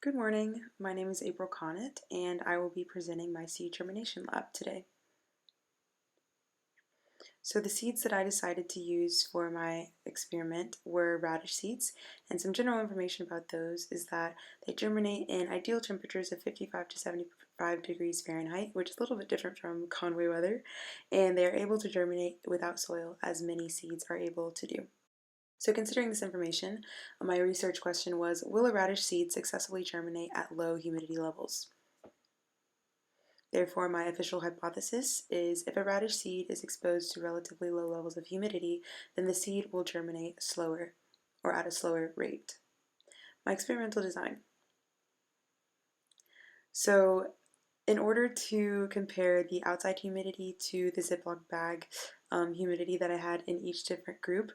Good morning, my name is April Conant, and I will be presenting my seed germination lab today. So the seeds that I decided to use for my experiment were radish seeds, and some general information about those is that they germinate in ideal temperatures of 55 to 75 degrees Fahrenheit, which is a little bit different from Conway weather, and they are able to germinate without soil, as many seeds are able to do. So considering this information, my research question was, will a radish seed successfully germinate at low humidity levels? Therefore, my official hypothesis is if a radish seed is exposed to relatively low levels of humidity, then the seed will germinate slower or at a slower rate. My experimental design. So in order to compare the outside humidity to the Ziploc bag humidity that I had in each different group,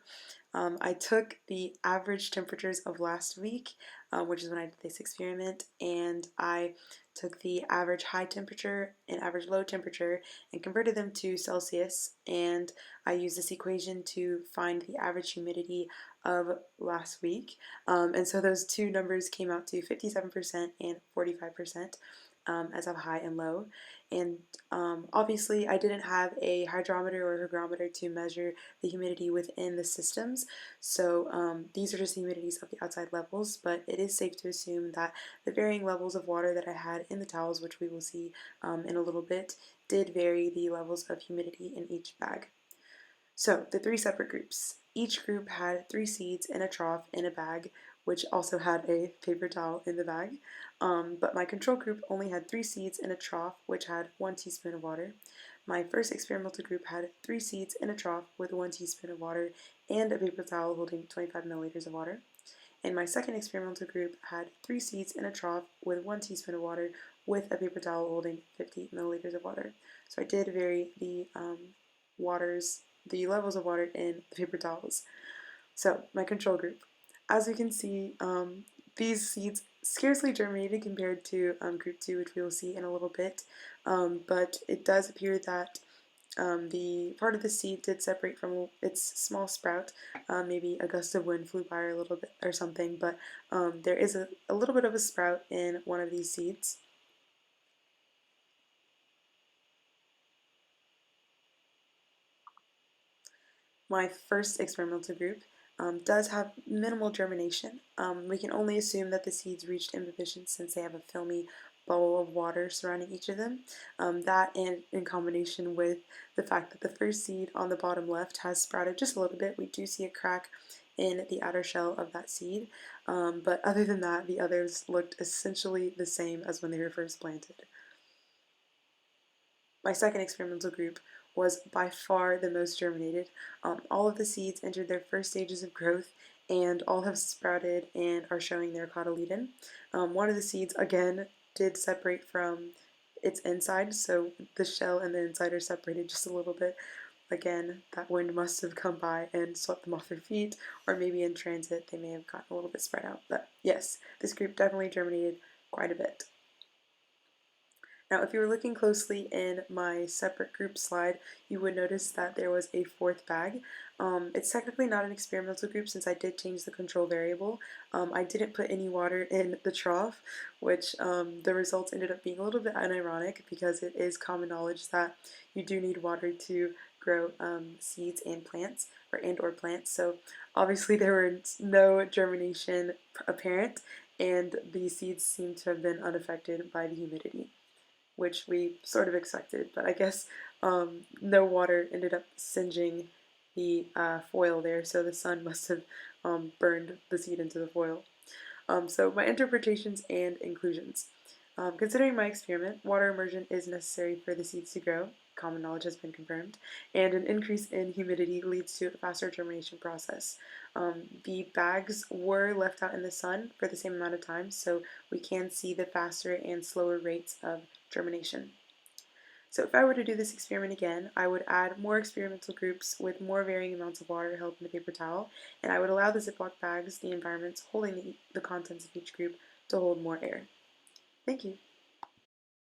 I took the average temperatures of last week, which is when I did this experiment, and I took the average high temperature and average low temperature and converted them to Celsius, and I used this equation to find the average humidity of last week. And so those two numbers came out to 57% and 45%. As of high and low. And obviously I didn't have a hydrometer or hygrometer to measure the humidity within the systems, so these are just the humidities of the outside levels, but it is safe to assume that the varying levels of water that I had in the towels, which we will see in a little bit, did vary the levels of humidity in each bag. So the three separate groups. Each group had 3 seeds in a trough in a bag, which also had a paper towel in the bag. But my control group only had 3 seeds in a trough, which had 1 teaspoon of water. My first experimental group had 3 seeds in a trough with 1 teaspoon of water and a paper towel holding 25 milliliters of water. And my second experimental group had 3 seeds in a trough with 1 teaspoon of water with a paper towel holding 50 milliliters of water. So I did vary the levels of water in the paper towels. So my control group. As you can see, these seeds scarcely germinated compared to group 2, which we will see in a little bit, but it does appear that the part of the seed did separate from its small sprout. Maybe a gust of wind flew by a little bit or something, but there is a little bit of a sprout in one of these seeds. My first experimental group does have minimal germination. We can only assume that the seeds reached imbibition since they have a filmy bubble of water surrounding each of them. That and in combination with the fact that the first seed on the bottom left has sprouted just a little bit. We do see a crack in the outer shell of that seed, but other than that, the others looked essentially the same as when they were first planted. My second experimental group was by far the most germinated. All of the seeds entered their first stages of growth and all have sprouted and are showing their cotyledon. One of the seeds, again, did separate from its inside, so the shell and the inside are separated just a little bit. Again, that wind must have come by and swept them off their feet, or maybe in transit they may have gotten a little bit spread out. But yes, this group definitely germinated quite a bit. Now, if you were looking closely in my separate group slide, you would notice that there was a fourth bag. It's technically not an experimental group since I did change the control variable. I didn't put any water in the trough, which the results ended up being a little bit unironic because it is common knowledge that you do need water to grow seeds and plants or plants. So obviously there was no germination apparent, and the seeds seem to have been unaffected by the humidity, which we sort of expected, but I guess no water ended up singeing the foil there, so the sun must have burned the seed into the foil. So my interpretations and inclusions. Considering my experiment, water immersion is necessary for the seeds to grow. Common knowledge has been confirmed, and an increase in humidity leads to a faster germination process. The bags were left out in the sun for the same amount of time, so we can see the faster and slower rates of germination. So if I were to do this experiment again, I would add more experimental groups with more varying amounts of water held in the paper towel, and I would allow the Ziploc bags, the environments holding the contents of each group, to hold more air. Thank you.